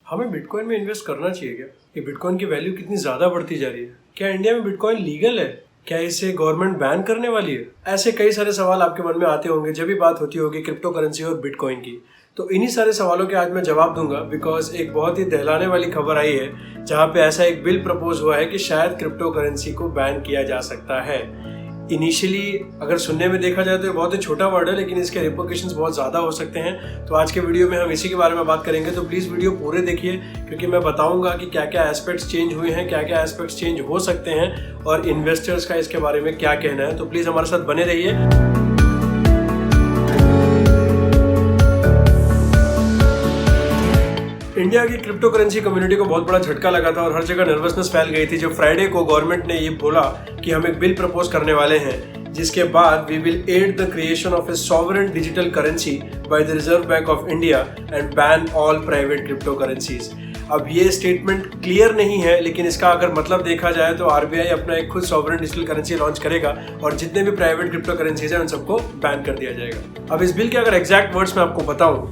हमें बिटकॉइन में इन्वेस्ट करना चाहिए क्या? ये बिटकॉइन की वैल्यू कितनी ज़्यादा बढ़ती जा रही है। क्या इंडिया में बिटकॉइन लीगल है? क्या इसे गवर्नमेंट बैन करने वाली है? ऐसे कई सारे सवाल आपके मन में आते होंगे जब भी बात होती होगी क्रिप्टो करेंसी और बिटकॉइन की। तो इन्हीं सारे सवालों के आज मैं जवाब दूंगा, बिकॉज एक बहुत ही दहलाने वाली खबर आई है जहाँ पे ऐसा एक बिल प्रपोज हुआ है कि शायद क्रिप्टो करेंसी को बैन किया जा सकता है। इनिशियली अगर सुनने में देखा जाए तो ये बहुत ही छोटा वर्ड है, लेकिन इसके रिपोर्केशंस बहुत ज़्यादा हो सकते हैं। तो आज के वीडियो में हम इसी के बारे में बात करेंगे, तो प्लीज़ वीडियो पूरे देखिए, क्योंकि मैं बताऊंगा कि क्या क्या एस्पेक्ट्स चेंज हुए हैं, क्या क्या एस्पेक्ट्स चेंज हो सकते हैं और इन्वेस्टर्स का इसके बारे में क्या कहना है। तो प्लीज़ हमारे साथ बने रहिए। इंडिया की क्रिप्टो करेंसी कम्युनिटी को बहुत बड़ा झटका लगा था और हर जगह नर्वसनेस फैल गई थी जब फ्राइडे को गवर्नमेंट ने ये बोला कि हम एक बिल प्रपोज करने वाले हैं, जिसके बाद we will add the creation of a sovereign digital currency by the Reserve Bank of India and ban all private crypto currencies. अब ये स्टेटमेंट क्लियर नहीं है, लेकिन इसका अगर मतलब देखा जाए तो आरबीआई अपना एक खुद सॉवरेन डिजिटल करेंसी लॉन्च करेगा और जितने भी प्राइवेट क्रिप्टो करेंसीज हैं उन सबको बैन कर दिया जाएगा। अब इस बिल के अगर एग्जैक्ट वर्ड्स में आपको बताऊं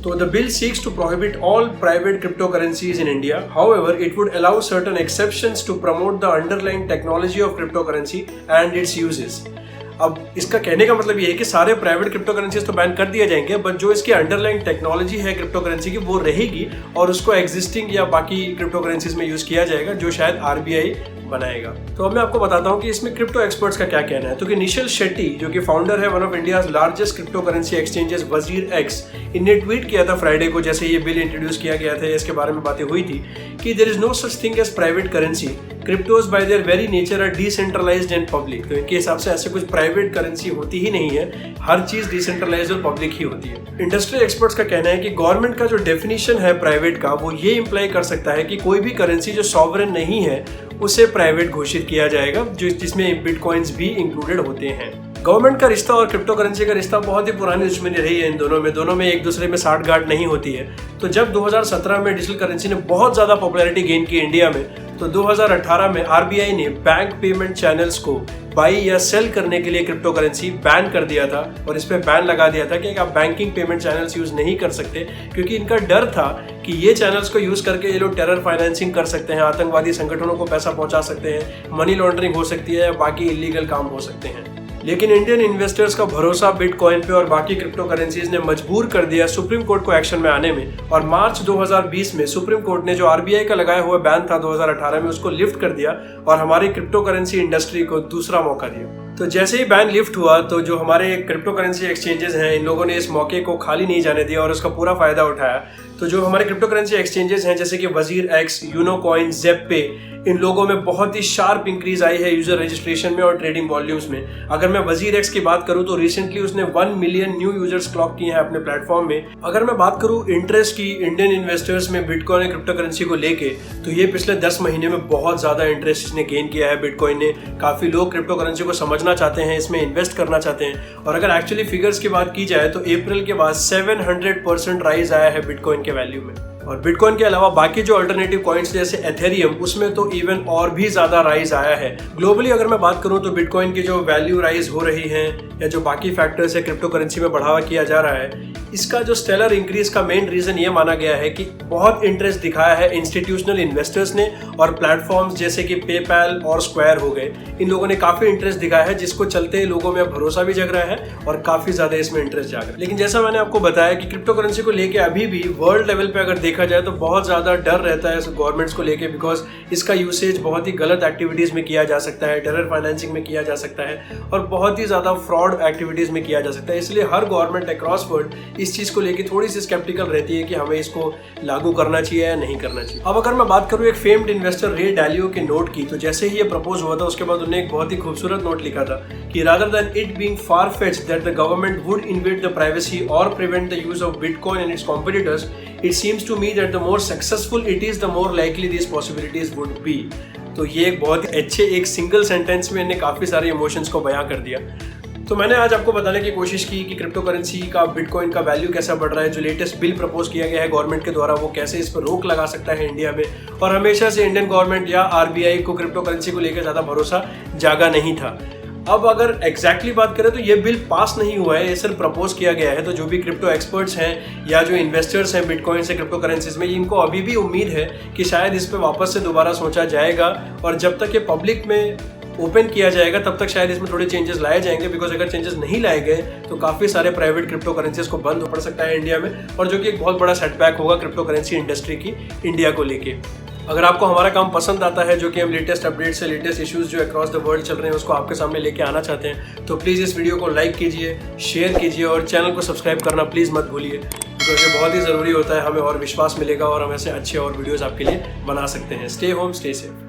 तो the bill seeks to prohibit all private cryptocurrencies in India. However, it would allow certain exceptions to promote the underlying technology of cryptocurrency and its uses. अब इसका कहने का मतलब ये है कि सारे प्राइवेट क्रिप्टो करेंसीज तो बैन कर दिए जाएंगे, बट जो इसकी अंडरलाइंग टेक्नोलॉजी है क्रिप्टो करेंसी की वो रहेगी और उसको एग्जिस्टिंग या बाकी क्रिप्टो करेंसीज में यूज किया जाएगा, जो शायद आरबीआई बनाएगा। तो अब मैं आपको बताता हूँ कि इसमें क्रिप्टो एक्सपर्ट्स का क्या कहना है। तो कि निशिल शेट्टी, जो कि फाउंडर है one of India's largest crypto currency exchanges वजीर एक्स, इन्हें ट्वीट किया था फ्राइडे को, जैसे ये बिल इंट्रोड्यूस किया गया था, इसके बारे में बातें हुई थी कि there is no such thing as private currency, cryptos by their very nature are decentralised and public. तो इनके हिसाब से ऐसे कुछ प्राइवेट करेंसी होती ही नहीं है, हर चीज डिसेंट्रलाइज्ड और पब्लिक ही होती है। इंडस्ट्रियल एक्सपर्ट्स का कहना है कि गवर्नमेंट का जो डेफिनेशन है प्राइवेट का, वो ये इंप्लाई कर सकता है कि कोई भी करेंसी जो सॉवरेन नहीं है उसे प्राइवेट घोषित किया जाएगा, जिसमें बिटकॉइंस भी इंक्लूडेड होते हैं। गवर्नमेंट का रिश्ता और क्रिप्टो करेंसी का रिश्ता बहुत ही पुरानी दुश्मनी रही है इन दोनों में एक दूसरे में साठगांठ नहीं होती है। तो जब 2017 में डिजिटल करेंसी ने बहुत ज़्यादा पॉपुलैरिटी गेन की इंडिया में, तो 2018 में आरबीआई ने बैंक पेमेंट चैनल्स को बाई या सेल करने के लिए क्रिप्टो करेंसी बैन कर दिया था और इस पे बैन लगा दिया था कि आप बैंकिंग पेमेंट चैनल्स यूज नहीं कर सकते, क्योंकि इनका डर था कि ये चैनल्स को यूज करके ये लोग टेरर फाइनेंसिंग कर सकते हैं, आतंकवादी संगठनों को पैसा पहुंचा सकते हैं, मनी लॉन्ड्रिंग हो सकती है या बाकी इलीगल काम हो सकते हैं। लेकिन इंडियन इन्वेस्टर्स का भरोसा बिटकॉइन पे और बाकी क्रिप्टो करेंसीज ने मजबूर कर दिया सुप्रीम कोर्ट को एक्शन में आने में, और मार्च 2020 में सुप्रीम कोर्ट ने जो आरबीआई का लगाया हुआ बैन था 2018 में, उसको लिफ्ट कर दिया और हमारी क्रिप्टो करेंसी इंडस्ट्री को दूसरा मौका दिया। तो जैसे ही बैन लिफ्ट हुआ तो जो हमारे क्रिप्टो करेंसी एक्सचेंजेस हैं, इन लोगों ने इस मौके को खाली नहीं जाने दिया और उसका पूरा फायदा उठाया। तो जो हमारे क्रिप्टो करेंसी एक्सचेंजेस हैं जैसे कि वजीर एक्स, यूनोकॉइन, ज़ेपपे, इन लोगों में बहुत ही शार्प इंक्रीज आई है यूजर रजिस्ट्रेशन में और ट्रेडिंग वॉल्यूम्स में। अगर मैं वजीर एक्स की बात करूं तो रिसेंटली उसने 1 मिलियन न्यू यूजर्स क्लॉक किए हैं अपने प्लेटफॉर्म में। अगर मैं बात करूं इंटरेस्ट की इंडियन इन्वेस्टर्स में बिटकॉइन और क्रिप्टो करेंसी को लेके, तो ये पिछले 10 महीने में बहुत ज्यादा इंटरेस्ट इसने गेन किया है बिटकॉइन ने। काफी लोग क्रिप्टो करेंसी को समझना चाहते हैं, इसमें इन्वेस्ट करना चाहते हैं, और अगर एक्चुअली फिगर्स की बात की जाए तो अप्रैल के बाद 700% राइज आया है बिटकॉइन के वैल्यू में। और बिटकॉइन के अलावा बाकी जो अल्टरनेटिव कॉइन्स जैसे एथेरियम, उसमें तो इवन और भी ज्यादा राइज आया है। ग्लोबली अगर मैं बात करूं तो बिटकॉइन की जो वैल्यू राइज हो रही है या जो बाकी फैक्टर्स है क्रिप्टो करेंसी में बढ़ावा किया जा रहा है, इसका जो स्टेलर इंक्रीज का मेन रीजन ये माना गया है कि बहुत इंटरेस्ट दिखाया है इंस्टीट्यूशनल इन्वेस्टर्स ने, और प्लेटफॉर्म्स जैसे कि पेपैल और स्क्वायर हो गए, इन लोगों ने काफी इंटरेस्ट दिखाया है, जिसको चलते लोगों में भरोसा भी जग रहा है और काफी ज्यादा इसमें इंटरेस्ट जाग रहा है। लेकिन जैसा मैंने आपको बताया कि क्रिप्टो करेंसी को लेकर अभी भी वर्ल्ड लेवल पे अगर देखा जाए तो बहुत ज्यादा डर रहता है गवर्नमेंट्स को लेके, बिकॉज इसका यूसेज बहुत ही गलत एक्टिविटीज में किया जा सकता है, टेरर फाइनेंसिंग में किया जा सकता है और बहुत ही ज्यादा फ्रॉड एक्टिविटीज में किया जा सकता है। इसलिए हर गवर्नमेंट अक्रॉस वर्ल्ड इस चीज को लेकर थोड़ी सी स्केप्टिकल रहती है कि हमें इसको लागू करना चाहिए या नहीं करना चाहिए। अब अगर मैं बात करूं एक फेम्ड इन्वेस्टर रे डालियो के नोट की, तो जैसे ही ये प्रपोज हुआ था उसके बाद उन्होंने एक बहुत ही खूबसूरत नोट लिखा था कि rather than it being far-fetched that the government would invade the privacy or prevent the use of Bitcoin and its competitors, it seems to me that the more successful it is, the more likely these possibilities would be. तो ये एक बहुत ही अच्छे एक single sentence में इन्हें काफी सारे इमोशंस को बयां कर दिया। तो मैंने आज आपको बताने की कोशिश की कि क्रिप्टो करेंसी का, बिटकॉइन का वैल्यू कैसा बढ़ रहा है, जो लेटेस्ट बिल प्रपोज किया गया है गवर्नमेंट के द्वारा वो कैसे इस पर रोक लगा सकता है इंडिया में, और हमेशा से इंडियन गवर्नमेंट या आरबीआई को क्रिप्टो करेंसी को लेकर ज़्यादा भरोसा जागा नहीं था। अब अगर एग्जैक्टली बात करें तो ये बिल पास नहीं हुआ है, ये सिर्फ प्रपोज किया गया है। तो जो भी क्रिप्टो एक्सपर्ट्स हैं या जो इन्वेस्टर्स हैं बिटकॉइन से क्रिप्टो करेंसीज में, इनको अभी भी उम्मीद है कि शायद इस पर वापस से दोबारा सोचा जाएगा, और जब तक ये पब्लिक में ओपन किया जाएगा तब तक शायद इसमें थोड़े चेंजेस लाए जाएंगे। बिकॉज अगर चेंजेस नहीं लाए गए तो काफ़ी सारे प्राइवेट क्रिप्टो करेंसीज को बंद हो पड़ सकता है इंडिया में, और जो कि एक बहुत बड़ा सेटबैक होगा क्रिप्टो करेंसी इंडस्ट्री की इंडिया को लेके। अगर आपको हमारा काम पसंद आता है, जो कि हम लेटेस्ट अपडेट से लेटेस्ट इश्यूज जो अक्रॉस द वर्ल्ड चल रहे हैं उसको आपके सामने लेके आना चाहते हैं, तो प्लीज़ इस वीडियो को लाइक कीजिए, शेयर कीजिए और चैनल को सब्सक्राइब करना प्लीज़ मत भूलिए, बिकॉज ये बहुत ही ज़रूरी होता है। हमें और विश्वास मिलेगा और हम ऐसे अच्छे और वीडियोज़ आपके लिए बना सकते हैं। Stay home, stay safe.